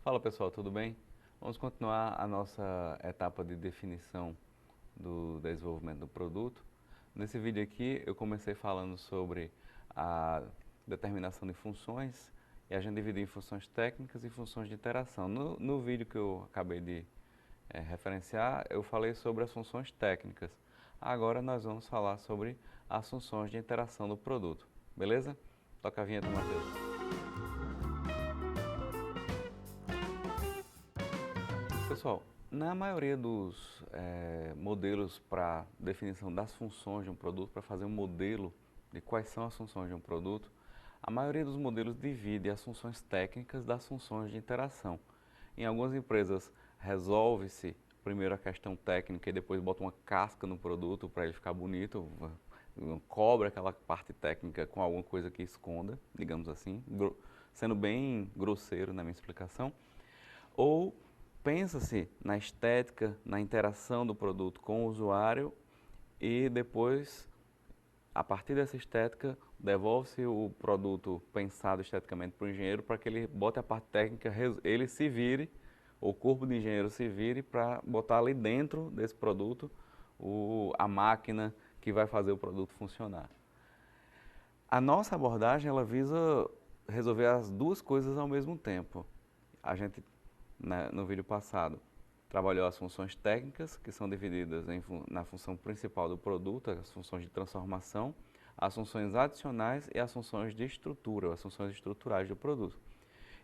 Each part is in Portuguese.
Fala pessoal, tudo bem? Vamos continuar a nossa etapa de definição do desenvolvimento do produto. Nesse vídeo aqui eu comecei falando sobre a determinação de funções e a gente dividiu em funções técnicas e funções de interação. No vídeo que eu acabei de referenciar, eu falei sobre as funções técnicas. Agora nós vamos falar sobre as funções de interação do produto, beleza? Toca a vinheta, Matheus. Pessoal, na maioria dos modelos para definição das funções de um produto, para fazer um modelo de quais são as funções de um produto, a maioria dos modelos divide as funções técnicas das funções de interação. Em algumas empresas resolve-se primeiro a questão técnica e depois bota uma casca no produto para ele ficar bonito, cobre aquela parte técnica com alguma coisa que esconda, digamos assim, sendo bem grosseiro na minha explicação. Ou pensa-se na estética, na interação do produto com o usuário e depois, a partir dessa estética, devolve-se o produto pensado esteticamente para o engenheiro para que ele bote a parte técnica, ele se vire, o corpo do engenheiro se vire para botar ali dentro desse produto a máquina que vai fazer o produto funcionar. A nossa abordagem ela visa resolver as duas coisas ao mesmo tempo. A gente no vídeo passado, trabalhou as funções técnicas, que são divididas na função principal do produto, as funções de transformação, as funções adicionais e as funções de estrutura, as funções estruturais do produto.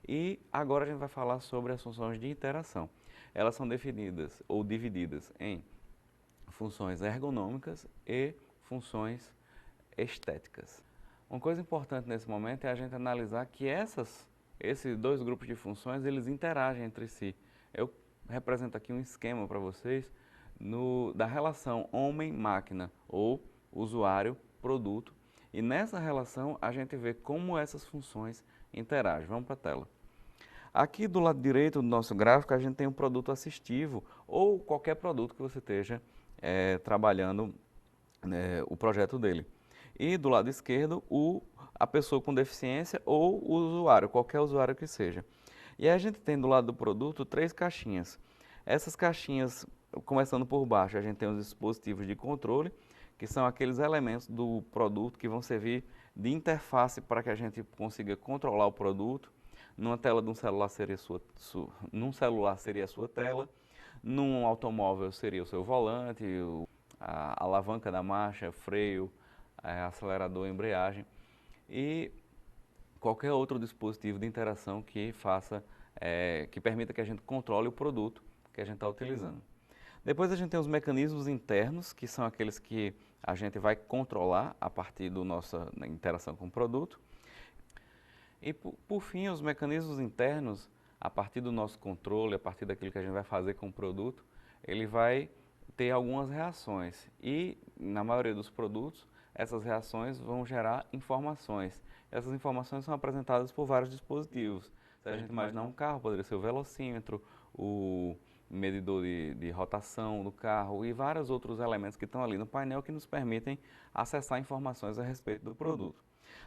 E agora a gente vai falar sobre as funções de interação. Elas são definidas ou divididas em funções ergonômicas e funções estéticas. Uma coisa importante nesse momento é a gente analisar que esses dois grupos de funções, eles interagem entre si. Eu represento aqui um esquema para vocês da relação homem-máquina ou usuário-produto. E nessa relação a gente vê como essas funções interagem. Vamos para a tela. Aqui do lado direito do nosso gráfico a gente tem um produto assistivo ou qualquer produto que você esteja trabalhando o projeto dele. E do lado esquerdo, a pessoa com deficiência ou o usuário, qualquer usuário que seja. E aí a gente tem do lado do produto três caixinhas. Essas caixinhas, começando por baixo, a gente tem os dispositivos de controle, que são aqueles elementos do produto que vão servir de interface para que a gente consiga controlar o produto. Numa tela de um celular num celular seria a sua tela, num automóvel seria o seu volante, a alavanca da marcha, freio, acelerador, embreagem e qualquer outro dispositivo de interação que que permita que a gente controle o produto que a gente está utilizando. Depois a gente tem os mecanismos internos, que são aqueles que a gente vai controlar a partir da nossa interação com o produto. E por fim, os mecanismos internos, a partir do nosso controle, a partir daquilo que a gente vai fazer com o produto, ele vai ter algumas reações. E na maioria dos produtos, essas reações vão gerar informações. Essas informações são apresentadas por vários dispositivos. Se a gente imaginar um carro, poderia ser o velocímetro, o medidor de rotação do carro e vários outros elementos que estão ali no painel que nos permitem acessar informações a respeito do produto.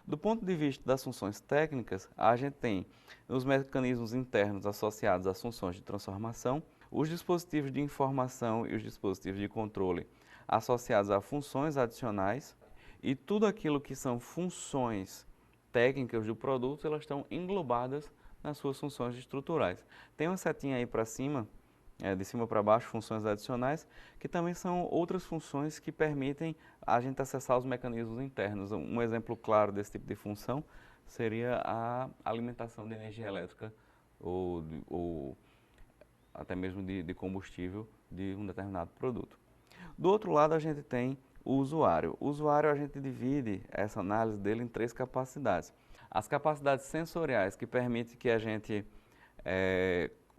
Do ponto de vista das funções técnicas, a gente tem os mecanismos internos associados às funções de transformação, os dispositivos de informação e os dispositivos de controle associados a funções adicionais e tudo aquilo que são funções técnicas do produto, elas estão englobadas nas suas funções estruturais. Tem uma setinha aí para cima, de cima para baixo, funções adicionais, que também são outras funções que permitem a gente acessar os mecanismos internos. Um exemplo claro desse tipo de função seria a alimentação de energia elétrica ou até mesmo de combustível de um determinado produto. Do outro lado, a gente tem o usuário. O usuário, a gente divide essa análise dele em três capacidades. As capacidades sensoriais, que permitem que a gente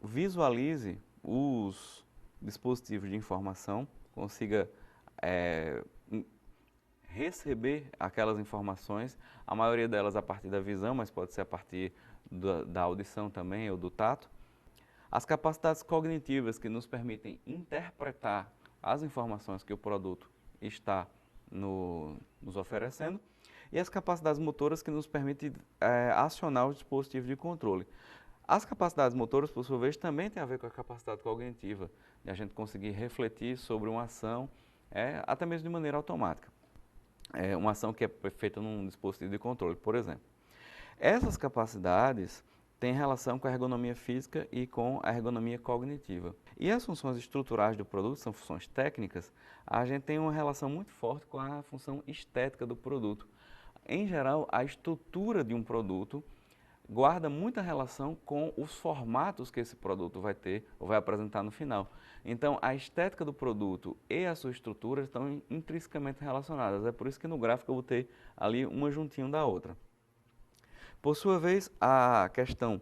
visualize os dispositivos de informação, consiga receber aquelas informações, a maioria delas a partir da visão, mas pode ser a partir da audição também ou do tato. As capacidades cognitivas que nos permitem interpretar as informações que o produto está nos oferecendo e as capacidades motoras que nos permitem acionar os dispositivos de controle. As capacidades motoras, por sua vez, também têm a ver com a capacidade cognitiva, de a gente conseguir refletir sobre uma ação, até mesmo de maneira automática. Uma ação que é feita num dispositivo de controle, por exemplo. Essas capacidades têm relação com a ergonomia física e com a ergonomia cognitiva. E as funções estruturais do produto, são funções técnicas, a gente tem uma relação muito forte com a função estética do produto. Em geral, a estrutura de um produto guarda muita relação com os formatos que esse produto vai ter ou vai apresentar no final. Então, a estética do produto e a sua estrutura estão intrinsecamente relacionadas. É por isso que no gráfico eu botei ali uma juntinho da outra. Por sua vez, a questão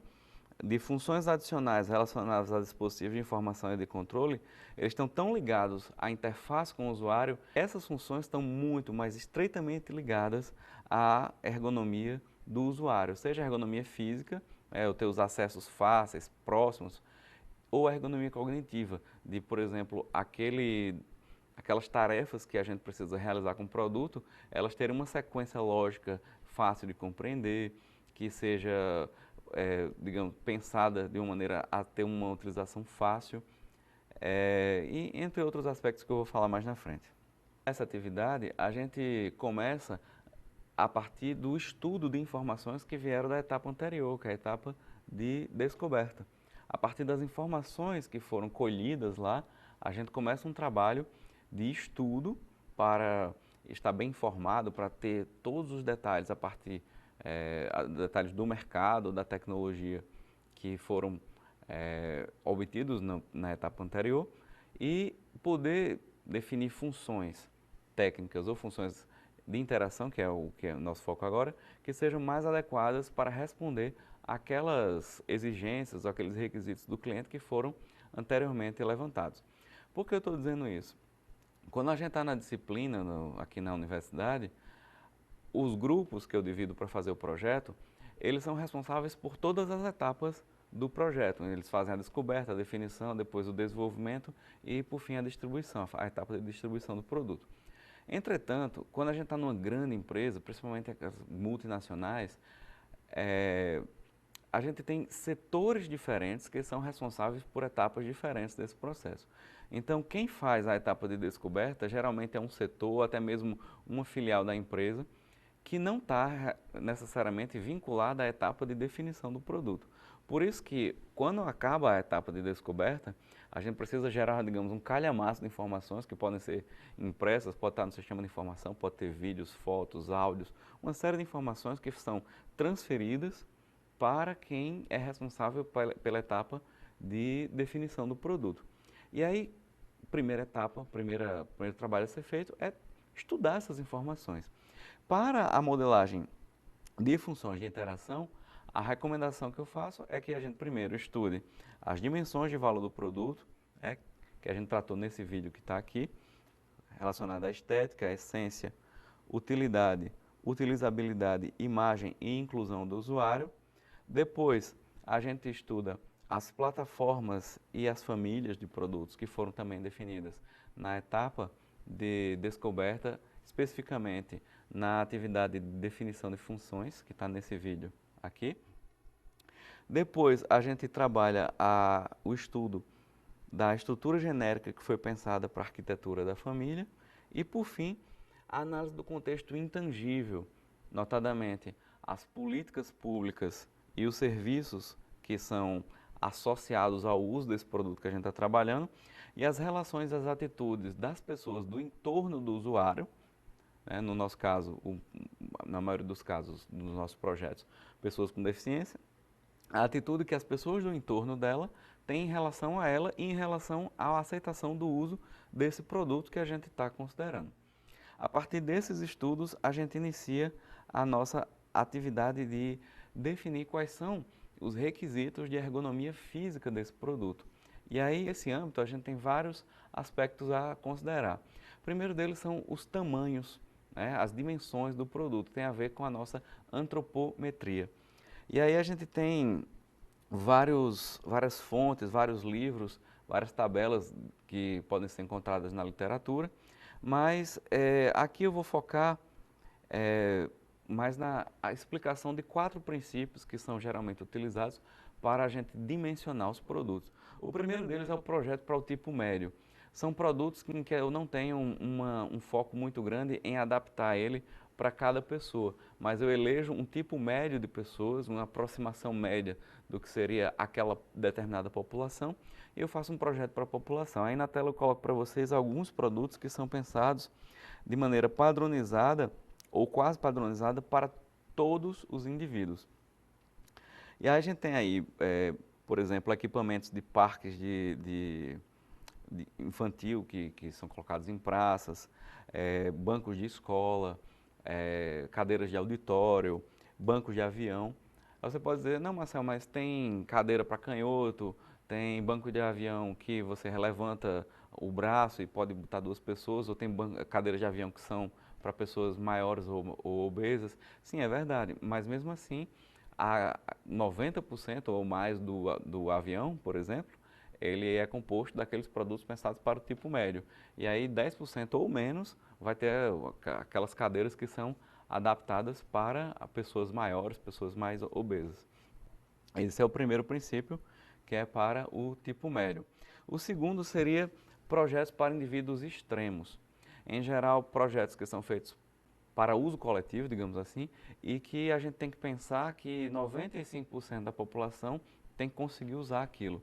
de funções adicionais relacionadas a dispositivos de informação e de controle, eles estão tão ligados à interface com o usuário, essas funções estão muito, mais estreitamente ligadas à ergonomia do usuário, seja a ergonomia física, eu ter os acessos fáceis, próximos, ou a ergonomia cognitiva, de, por exemplo, aquelas tarefas que a gente precisa realizar com o produto, elas terem uma sequência lógica fácil de compreender, que seja, digamos, pensada de uma maneira a ter uma utilização fácil, e entre outros aspectos que eu vou falar mais na frente. Essa atividade a gente começa a partir do estudo de informações que vieram da etapa anterior, que é a etapa de descoberta. A partir das informações que foram colhidas lá, a gente começa um trabalho de estudo para estar bem informado, para ter todos os detalhes a partir detalhes do mercado, da tecnologia que foram obtidos na etapa anterior e poder definir funções técnicas ou funções de interação, que é o nosso foco agora, que sejam mais adequadas para responder aquelas exigências, ou aqueles requisitos do cliente que foram anteriormente levantados. Por que eu estou dizendo isso? Quando a gente está na disciplina, aqui na universidade, os grupos que eu divido para fazer o projeto, eles são responsáveis por todas as etapas do projeto. Eles fazem a descoberta, a definição, depois o desenvolvimento e, por fim, a distribuição, a etapa de distribuição do produto. Entretanto, quando a gente está numa grande empresa, principalmente as multinacionais, a gente tem setores diferentes que são responsáveis por etapas diferentes desse processo. Então, quem faz a etapa de descoberta geralmente é um setor, ou até mesmo uma filial da empresa, que não está necessariamente vinculada à etapa de definição do produto. Por isso que, quando acaba a etapa de descoberta, a gente precisa gerar, digamos, um calhamaço de informações que podem ser impressas, pode estar no sistema de informação, pode ter vídeos, fotos, áudios, uma série de informações que são transferidas para quem é responsável pela etapa de definição do produto. E aí, primeira etapa, primeiro trabalho a ser feito é estudar essas informações. Para a modelagem de funções de interação, a recomendação que eu faço é que a gente primeiro estude as dimensões de valor do produto, que a gente tratou nesse vídeo que está aqui, relacionado à estética, à essência, utilidade, utilizabilidade, imagem e inclusão do usuário. Depois, a gente estuda as plataformas e as famílias de produtos que foram também definidas na etapa de descoberta, especificamente na atividade de definição de funções, que está nesse vídeo aqui. Depois, a gente trabalha o estudo da estrutura genérica que foi pensada para a arquitetura da família. E, por fim, a análise do contexto intangível, notadamente as políticas públicas e os serviços que são associados ao uso desse produto que a gente está trabalhando e as relações, as atitudes das pessoas do entorno do usuário, no nosso caso, na maioria dos casos dos nossos projetos, pessoas com deficiência, a atitude que as pessoas do entorno dela têm em relação a ela e em relação à aceitação do uso desse produto que a gente está considerando. A partir desses estudos, a gente inicia a nossa atividade de definir quais são os requisitos de ergonomia física desse produto. E aí, nesse âmbito, a gente tem vários aspectos a considerar. O primeiro deles são os tamanhos, as dimensões do produto, tem a ver com a nossa antropometria. E aí a gente tem várias fontes, vários livros, várias tabelas que podem ser encontradas na literatura, mas aqui eu vou focar mais na explicação de 4 princípios que são geralmente utilizados para a gente dimensionar os produtos. O primeiro deles é o projeto para o tipo médio. São produtos em que eu não tenho um foco muito grande em adaptar ele para cada pessoa, mas eu elejo um tipo médio de pessoas, uma aproximação média do que seria aquela determinada população, e eu faço um projeto para a população. Aí na tela eu coloco para vocês alguns produtos que são pensados de maneira padronizada ou quase padronizada para todos os indivíduos. E aí a gente tem aí, por exemplo, equipamentos de parques de infantil que são colocados em praças, bancos de escola, cadeiras de auditório, bancos de avião. Aí você pode dizer, não, Marcelo, mas tem cadeira para canhoto, tem banco de avião que você levanta o braço e pode botar duas pessoas, ou tem cadeiras de avião que são para pessoas maiores ou obesas. Sim, é verdade, mas mesmo assim, 90% ou mais do avião, por exemplo, ele é composto daqueles produtos pensados para o tipo médio. E aí 10% ou menos vai ter aquelas cadeiras que são adaptadas para pessoas maiores, pessoas mais obesas. Esse é o primeiro princípio, que é para o tipo médio. O segundo seria projetos para indivíduos extremos. Em geral, projetos que são feitos para uso coletivo, digamos assim, e que a gente tem que pensar que 95% da população tem que conseguir usar aquilo.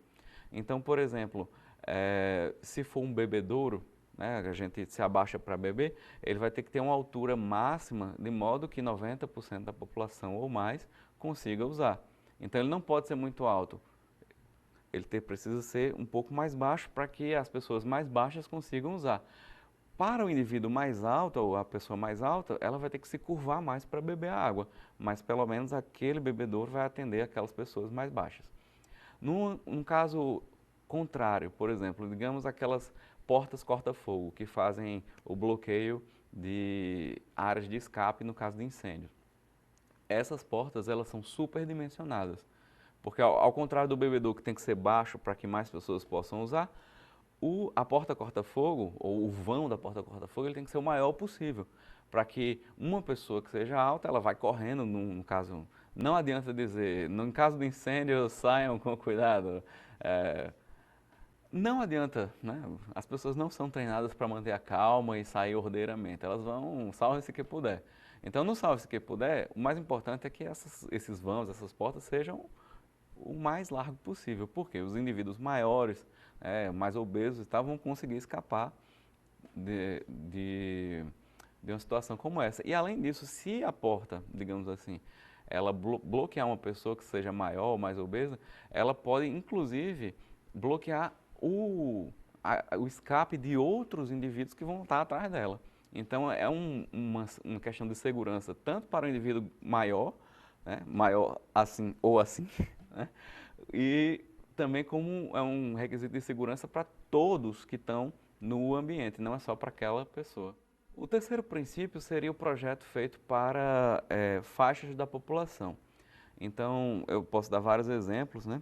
Então, por exemplo, se for um bebedouro, né, a gente se abaixa para beber, ele vai ter que ter uma altura máxima de modo que 90% da população ou mais consiga usar. Então ele não pode ser muito alto, ele precisa ser um pouco mais baixo para que as pessoas mais baixas consigam usar. Para o indivíduo mais alto, ou a pessoa mais alta, ela vai ter que se curvar mais para beber a água, mas pelo menos aquele bebedouro vai atender aquelas pessoas mais baixas. Num caso contrário, por exemplo, digamos aquelas portas corta-fogo que fazem o bloqueio de áreas de escape no caso de incêndio. Essas portas, elas são superdimensionadas, porque ao contrário do bebedouro que tem que ser baixo para que mais pessoas possam usar, a porta corta-fogo, ou o vão da porta corta-fogo, ele tem que ser o maior possível, para que uma pessoa que seja alta, ela vai correndo, no caso, não adianta dizer, no caso de incêndio, saiam com cuidado. Não adianta, né? As pessoas não são treinadas para manter a calma e sair ordeiramente, elas vão, salve-se que puder. Então, no salve-se que puder, o mais importante é que esses vãos, essas portas sejam o mais largo possível, porque os indivíduos maiores, mais obesos, vão conseguir escapar de uma situação como essa. E além disso, se a porta, digamos assim, ela bloquear uma pessoa que seja maior ou mais obesa, ela pode inclusive bloquear o escape de outros indivíduos que vão estar atrás dela. Então é uma questão de segurança tanto para o indivíduo maior, né, maior assim ou assim, né, e também como é um requisito de segurança para todos que estão no ambiente, não é só para aquela pessoa. O terceiro princípio seria o projeto feito para faixas da população. Então, eu posso dar vários exemplos, né?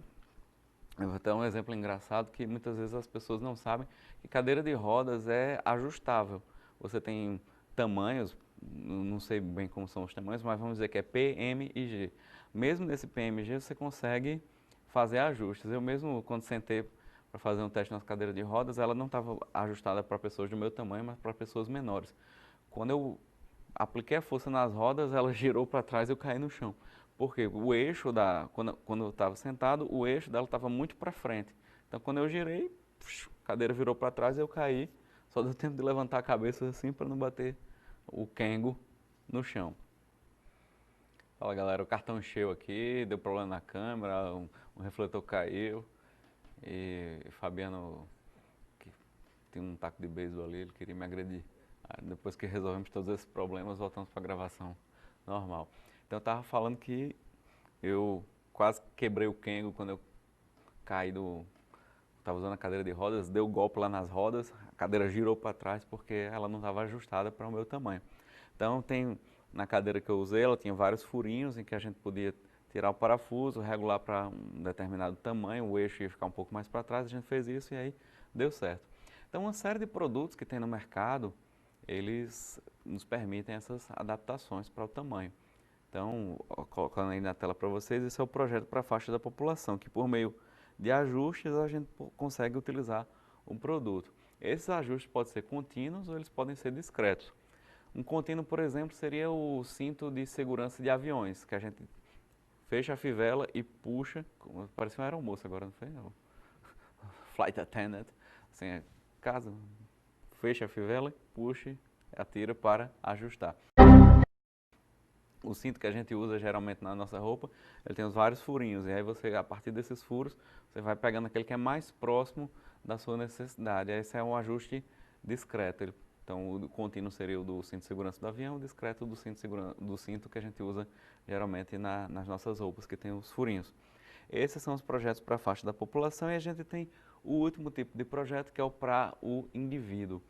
Eu vou dar um exemplo engraçado que muitas vezes as pessoas não sabem que cadeira de rodas é ajustável. Você tem tamanhos, não sei bem como são os tamanhos, mas vamos dizer que é P, M e G. Mesmo nesse P, M e G você consegue fazer ajustes. Eu mesmo, quando sentei para fazer um teste nas cadeiras de rodas, ela não estava ajustada para pessoas do meu tamanho, mas para pessoas menores. Quando eu apliquei a força nas rodas, ela girou para trás e eu caí no chão. Porque o eixo quando eu estava sentado, o eixo dela estava muito para frente. Então quando eu girei, a cadeira virou para trás e eu caí. Só deu tempo de levantar a cabeça assim para não bater o Kengo no chão. Fala galera, o cartão encheu aqui, deu problema na câmera, um refletor caiu. E Fabiano, que tem um taco de beisebol ali, ele queria me agredir. Depois que resolvemos todos esses problemas, voltamos para a gravação normal. Então eu estava falando que eu quase quebrei o Kengo quando eu caí estava usando a cadeira de rodas, deu golpe lá nas rodas, a cadeira girou para trás porque ela não estava ajustada para o meu tamanho. Então na cadeira que eu usei, ela tinha vários furinhos em que a gente podia tirar o parafuso, regular para um determinado tamanho, o eixo ia ficar um pouco mais para trás, a gente fez isso e aí deu certo. Então uma série de produtos que tem no mercado, eles nos permitem essas adaptações para o tamanho. Então, colocando aí na tela para vocês, esse é o projeto para a faixa da população, que por meio de ajustes a gente consegue utilizar o produto. Esses ajustes podem ser contínuos ou eles podem ser discretos. Um contínuo, por exemplo, seria o cinto de segurança de aviões, que a gente fecha a fivela e puxa, parece uma aeromoça agora, não foi? Flight attendant, assim, caso fecha a fivela, puxe, atira para ajustar. O cinto que a gente usa geralmente na nossa roupa, ele tem os vários furinhos, e aí você, a partir desses furos, você vai pegando aquele que é mais próximo da sua necessidade. Esse é um ajuste discreto. Então, o contínuo seria o do cinto de segurança do avião, o discreto do cinto que a gente usa geralmente nas nossas roupas, que tem os furinhos. Esses são os projetos para a faixa da população, e a gente tem o último tipo de projeto, que é o para o indivíduo.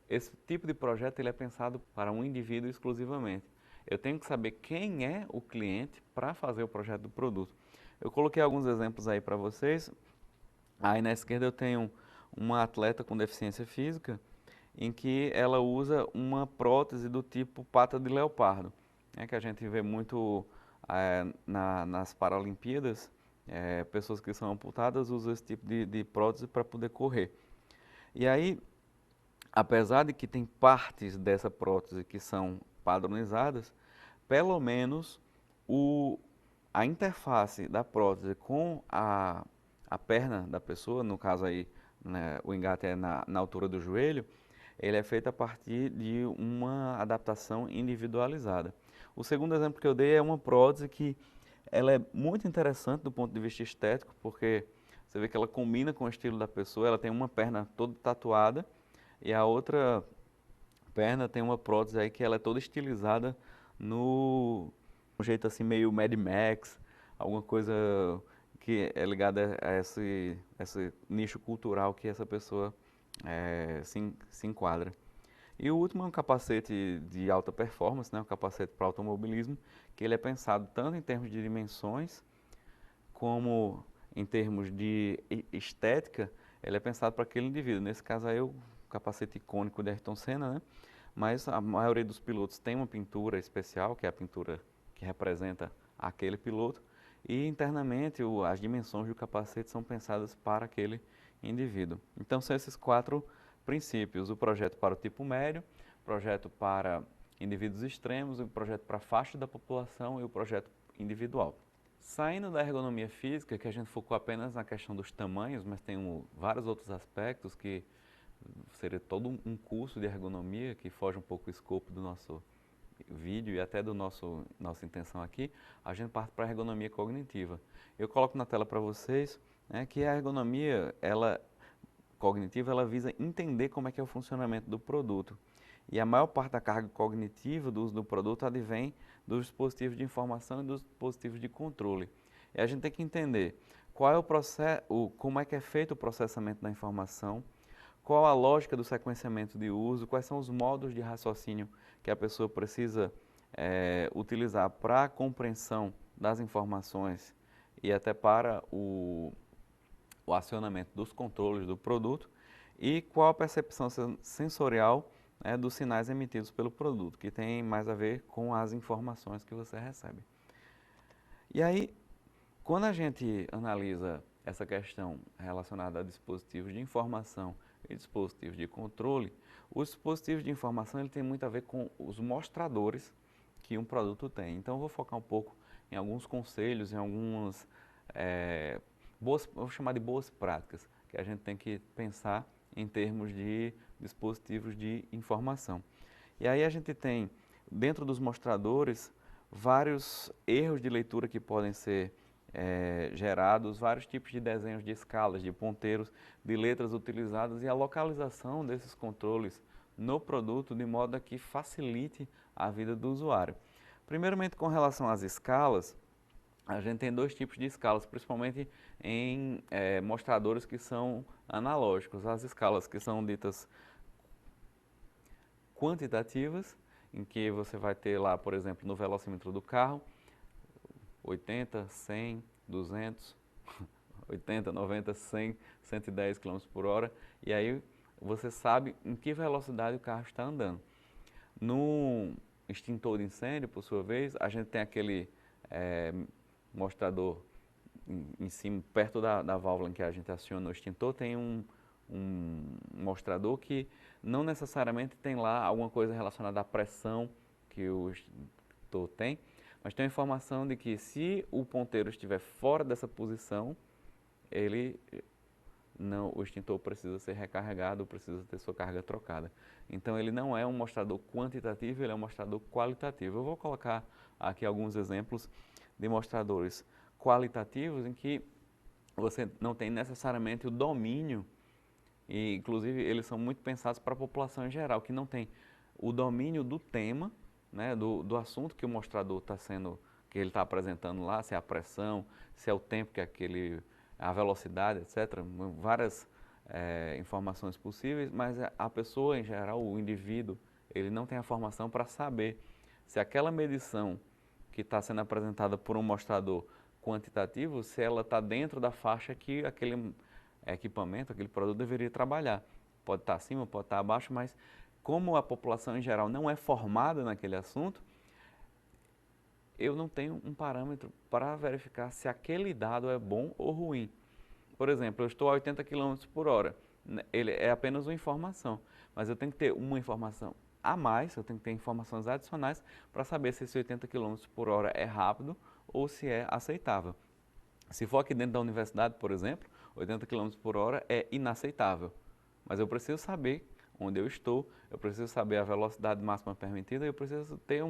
Esse tipo de projeto ele é pensado para um indivíduo exclusivamente. Eu tenho que saber quem é o cliente para fazer o projeto do produto. Eu coloquei alguns exemplos aí para vocês. Aí na esquerda eu tenho uma atleta com deficiência física, em que ela usa uma prótese do tipo pata de leopardo, que a gente vê muito nas Paralimpíadas. Pessoas que são amputadas usam esse tipo de prótese para poder correr. E aí, apesar de que tem partes dessa prótese que são padronizadas, pelo menos a interface da prótese com a perna da pessoa, no caso aí, né, o engate é na altura do joelho, ele é feito a partir de uma adaptação individualizada. O segundo exemplo que eu dei é uma prótese que ela é muito interessante do ponto de vista estético, porque você vê que ela combina com o estilo da pessoa, ela tem uma perna toda tatuada e a outra perna tem uma prótese aí que ela é toda estilizada no um jeito assim meio Mad Max, alguma coisa que é ligada a esse nicho cultural que essa pessoa se enquadra. E o último é um capacete de alta performance, né, um capacete para automobilismo, que ele é pensado tanto em termos de dimensões como em termos de estética, ele é pensado para aquele indivíduo. Nesse caso aí, o capacete icônico de Ayrton Senna, né? Mas a maioria dos pilotos tem uma pintura especial, que é a pintura que representa aquele piloto, e internamente as dimensões do capacete são pensadas para aquele indivíduo. Então são esses quatro princípios: o projeto para o tipo médio, o projeto para indivíduos extremos, o projeto para faixa da população e o projeto individual. Saindo da ergonomia física, que a gente focou apenas na questão dos tamanhos, mas tem vários outros aspectos que seria todo um curso de ergonomia que foge um pouco do escopo do nosso vídeo e até do nossa intenção aqui, a gente parte para a ergonomia cognitiva. Eu coloco na tela para vocês, né, que a ergonomia cognitiva ela visa entender como é que é o funcionamento do produto. E a maior parte da carga cognitiva do uso do produto advém dos dispositivos de informação e dos dispositivos de controle. E a gente tem que entender qual é o processo, como é que é feito o processamento da informação, qual a lógica do sequenciamento de uso, quais são os modos de raciocínio que a pessoa precisa utilizar para a compreensão das informações e até para o acionamento dos controles do produto, e qual a percepção sensorial dos sinais emitidos pelo produto, que tem mais a ver com as informações que você recebe. E aí, quando a gente analisa essa questão relacionada a dispositivos de informação e dispositivos de controle, os dispositivos de informação ele tem muito a ver com os mostradores que um produto tem. Então, eu vou focar um pouco em alguns conselhos, em algumas vou chamar de boas práticas, que a gente tem que pensar em termos de dispositivos de informação. E aí a gente tem, dentro dos mostradores, vários erros de leitura que podem ser gerados, vários tipos de desenhos de escalas, de ponteiros, de letras utilizadas e a localização desses controles no produto de modo a que facilite a vida do usuário. Primeiramente, com relação às escalas, a gente tem dois tipos de escalas, principalmente em mostradores que são analógicos. As escalas que são ditas quantitativas, em que você vai ter lá, por exemplo, no velocímetro do carro, 80, 100, 200, 80, 90, 100, 110 km por hora, e aí você sabe em que velocidade o carro está andando. extintor de incêndio, por sua vez, a gente tem aquele mostrador em cima, perto da válvula em que a gente aciona o extintor, tem um mostrador que não necessariamente tem lá alguma coisa relacionada à pressão que o extintor tem, mas tem a informação de que se o ponteiro estiver fora dessa posição, o extintor precisa ser recarregado, precisa ter sua carga trocada. Então ele não é um mostrador quantitativo, ele é um mostrador qualitativo. Eu vou colocar aqui alguns exemplos de mostradores qualitativos em que você não tem necessariamente o domínio, e inclusive eles são muito pensados para a população em geral, que não tem o domínio do tema, né, do assunto que o mostrador que ele está apresentando lá, se é a pressão, se é o tempo a velocidade, etc. Várias informações possíveis, mas a pessoa em geral, o indivíduo, ele não tem a formação para saber se aquela medição que está sendo apresentada por um mostrador quantitativo, se ela está dentro da faixa que aquele equipamento, aquele produto deveria trabalhar. Pode estar acima, pode estar abaixo, mas como a população em geral não é formada naquele assunto, eu não tenho um parâmetro para verificar se aquele dado é bom ou ruim. Por exemplo, eu estou a 80 km por hora, ele é apenas uma informação, mas eu tenho que ter uma informação a mais, eu tenho que ter informações adicionais para saber se esse 80 km por hora é rápido ou se é aceitável. Se for aqui dentro da universidade, por exemplo, 80 km por hora é inaceitável, mas eu preciso saber onde eu estou, eu preciso saber a velocidade máxima permitida, eu preciso ter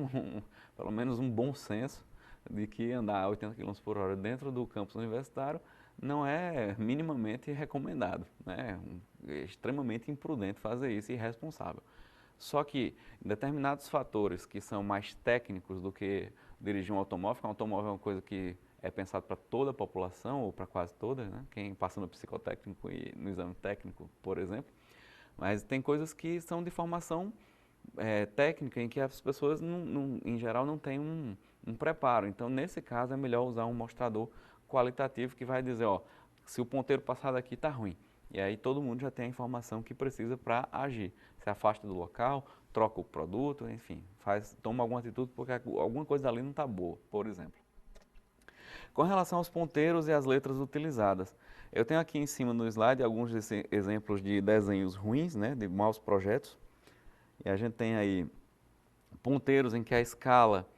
pelo menos um bom senso de que andar a 80 km por hora dentro do campus universitário não é minimamente recomendado, né? É extremamente imprudente fazer isso e irresponsável. Só que em determinados fatores que são mais técnicos do que dirigir um automóvel é uma coisa que é pensado para toda a população, ou para quase toda, né? Quem passa no psicotécnico e no exame técnico, por exemplo. Mas tem coisas que são de formação técnica em que as pessoas, em geral, não têm um preparo. Então, nesse caso, é melhor usar um mostrador qualitativo que vai dizer, ó, se o ponteiro passar daqui está ruim. E aí todo mundo já tem a informação que precisa para agir. Se afasta do local, troca o produto, enfim, toma alguma atitude porque alguma coisa ali não está boa, por exemplo. Com relação aos ponteiros e às letras utilizadas, eu tenho aqui em cima no slide alguns exemplos de desenhos ruins, né, de maus projetos. E a gente tem aí ponteiros em que a escala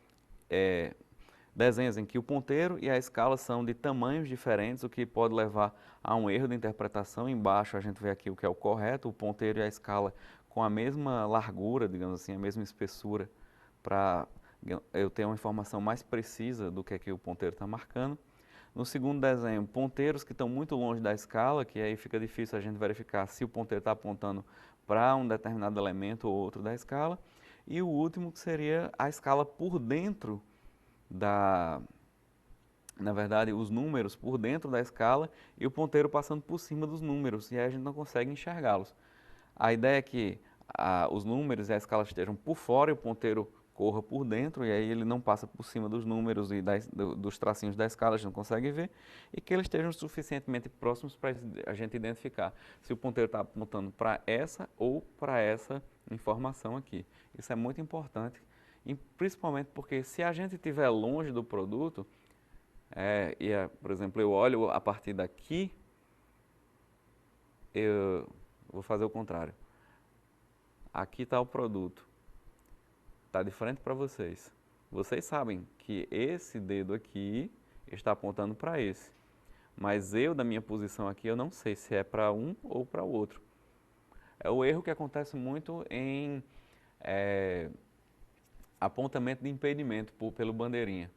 desenhos em que o ponteiro e a escala são de tamanhos diferentes, o que pode levar a um erro de interpretação. Embaixo a gente vê aqui o que é o correto, o ponteiro e a escala com a mesma largura, digamos assim, a mesma espessura, para eu ter uma informação mais precisa do que o ponteiro está marcando. No segundo desenho, ponteiros que estão muito longe da escala, que aí fica difícil a gente verificar se o ponteiro está apontando para um determinado elemento ou outro da escala. E o último que seria a escala por dentro na verdade, os números por dentro da escala e o ponteiro passando por cima dos números, e aí a gente não consegue enxergá-los. A ideia é que os números e a escala estejam por fora e o ponteiro corra por dentro, e aí ele não passa por cima dos números e dos tracinhos da escala, a gente não consegue ver, e que eles estejam suficientemente próximos para a gente identificar se o ponteiro está apontando para essa ou para essa informação aqui. Isso é muito importante, e principalmente porque se a gente estiver longe do produto, por exemplo, eu olho a partir daqui, eu vou fazer o contrário. Aqui está o produto. Está de frente para vocês. Vocês sabem que esse dedo aqui está apontando para esse. Mas eu, da minha posição aqui, eu não sei se é para um ou para o outro. É o erro que acontece muito em apontamento de impedimento pelo bandeirinha.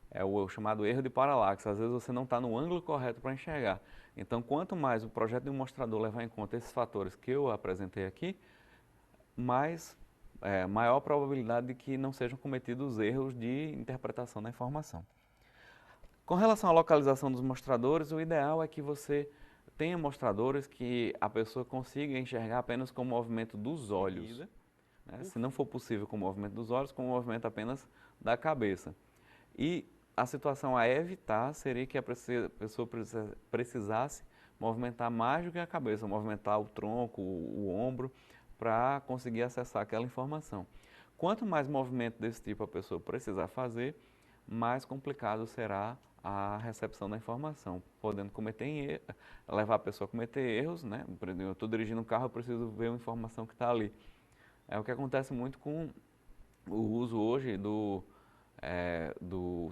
É o chamado erro de paralaxe. Às vezes você não está no ângulo correto para enxergar. Então, quanto mais o projeto de um mostrador levar em conta esses fatores que eu apresentei aqui, maior a probabilidade de que não sejam cometidos erros de interpretação da informação. Com relação à localização dos mostradores, o ideal é que você tenha mostradores que a pessoa consiga enxergar apenas com o movimento dos olhos. Né? Se não for possível com o movimento dos olhos, com o movimento apenas da cabeça. E a situação a evitar seria que a pessoa precisasse movimentar mais do que a cabeça, movimentar o tronco, o ombro, para conseguir acessar aquela informação. Quanto mais movimento desse tipo a pessoa precisar fazer, mais complicado será a recepção da informação, podendo levar a pessoa a cometer erros, né? Por exemplo, eu estou dirigindo um carro, eu preciso ver uma informação que está ali. É o que acontece muito com o uso hoje do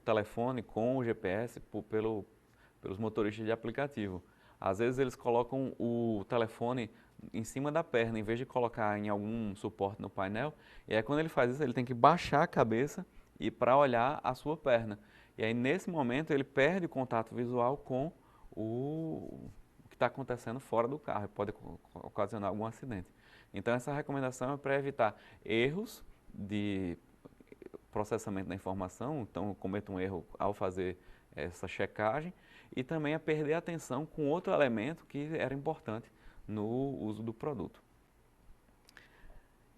telefone com o GPS pelos motoristas de aplicativo. Às vezes eles colocam o telefone em cima da perna, em vez de colocar em algum suporte no painel, e aí quando ele faz isso, ele tem que baixar a cabeça e para olhar a sua perna. E aí nesse momento ele perde o contato visual com o que está acontecendo fora do carro, pode ocasionar algum acidente. Então essa recomendação é para evitar erros de processamento da informação, então eu cometo um erro ao fazer essa checagem, e também a perder a atenção com outro elemento que era importante no uso do produto.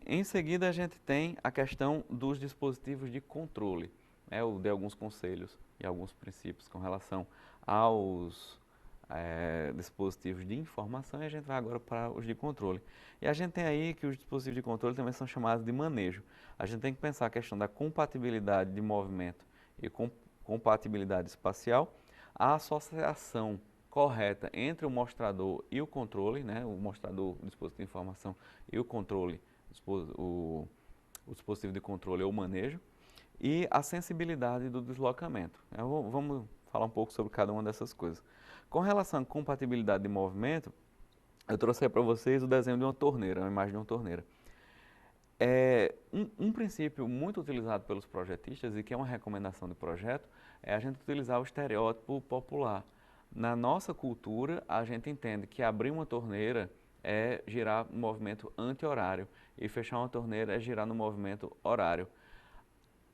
Em seguida, a gente tem a questão dos dispositivos de controle. Eu dei alguns conselhos e alguns princípios com relação aos dispositivos de informação e a gente vai agora para os de controle. E a gente tem aí que os dispositivos de controle também são chamados de manejo. A gente tem que pensar a questão da compatibilidade de movimento e compatibilidade espacial, a associação correta entre o mostrador e o controle, né, o mostrador, o dispositivo de informação e o controle, o dispositivo de controle ou manejo, e a sensibilidade do deslocamento. Vamos falar um pouco sobre cada uma dessas coisas. Com relação à compatibilidade de movimento, eu trouxe aí para vocês o desenho de uma torneira, uma imagem de uma torneira. Um princípio muito utilizado pelos projetistas e que é uma recomendação de projeto é a gente utilizar o estereótipo popular. Na nossa cultura, a gente entende que abrir uma torneira é girar no movimento anti-horário e fechar uma torneira é girar no movimento horário.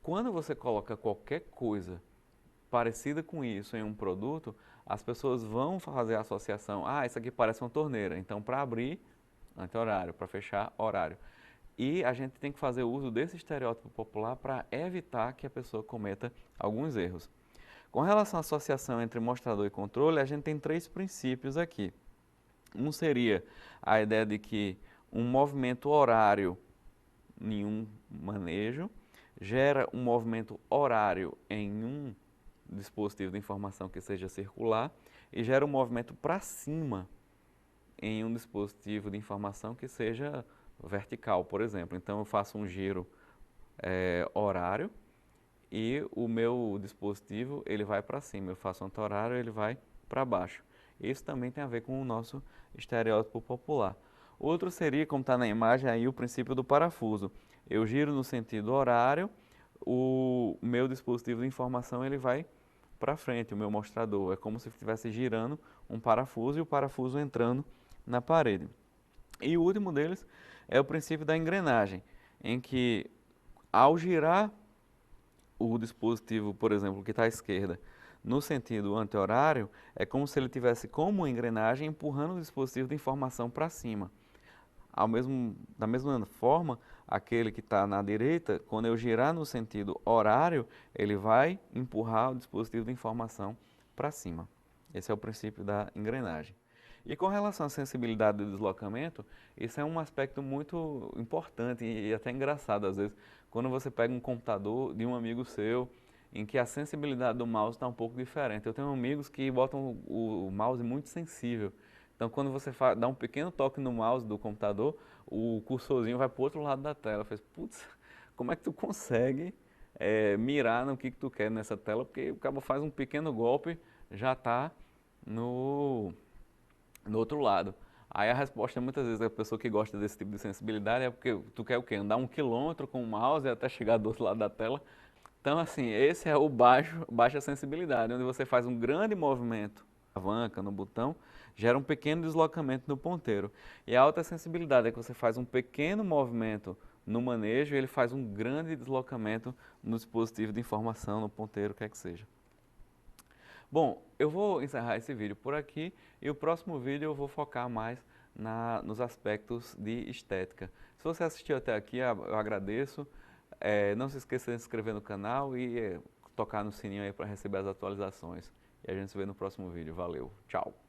Quando você coloca qualquer coisa parecida com isso em um produto, as pessoas vão fazer a associação, isso aqui parece uma torneira, então para abrir, anti-horário, para fechar, horário. E a gente tem que fazer uso desse estereótipo popular para evitar que a pessoa cometa alguns erros. Com relação à associação entre mostrador e controle, a gente tem 3 princípios aqui. Um seria a ideia de que um movimento horário em um manejo gera um movimento horário em um dispositivo de informação que seja circular e gera um movimento para cima em um dispositivo de informação que seja vertical, por exemplo. Então eu faço um giro horário e o meu dispositivo ele vai para cima, eu faço um anti-horário, ele vai para baixo. Isso também tem a ver com o nosso estereótipo popular. Outro seria, como está na imagem, aí o princípio do parafuso. Eu giro no sentido horário, o meu dispositivo de informação ele vai para frente, o meu mostrador. É como se estivesse girando um parafuso e o parafuso entrando na parede. E o último deles é o princípio da engrenagem, em que ao girar o dispositivo, por exemplo, que está à esquerda, no sentido anti-horário, é como se ele tivesse como uma engrenagem empurrando o dispositivo de informação para cima. Da mesma forma, aquele que está na direita, quando eu girar no sentido horário, ele vai empurrar o dispositivo de informação para cima. Esse é o princípio da engrenagem. E com relação à sensibilidade do deslocamento, isso é um aspecto muito importante e até engraçado às vezes, quando você pega um computador de um amigo seu, em que a sensibilidade do mouse está um pouco diferente. Eu tenho amigos que botam o mouse muito sensível. Então, quando você dá um pequeno toque no mouse do computador, o cursorzinho vai para o outro lado da tela. Eu falei, putz, como é que tu consegue mirar no que tu quer nessa tela? Porque o cabo faz um pequeno golpe, já está no outro lado. Aí a resposta muitas vezes a pessoa que gosta desse tipo de sensibilidade é porque tu quer o quê? Andar 1 quilômetro com o mouse até chegar do outro lado da tela. Então assim, esse é o baixa sensibilidade, onde você faz um grande movimento na alavanca, no botão, gera um pequeno deslocamento no ponteiro. E a alta sensibilidade é que você faz um pequeno movimento no manejo e ele faz um grande deslocamento no dispositivo de informação, no ponteiro, o que é que seja. Bom, eu vou encerrar esse vídeo por aqui e o próximo vídeo eu vou focar mais nos aspectos de estética. Se você assistiu até aqui, eu agradeço. Não se esqueça de se inscrever no canal e tocar no sininho aí para receber as atualizações. E a gente se vê no próximo vídeo. Valeu, tchau!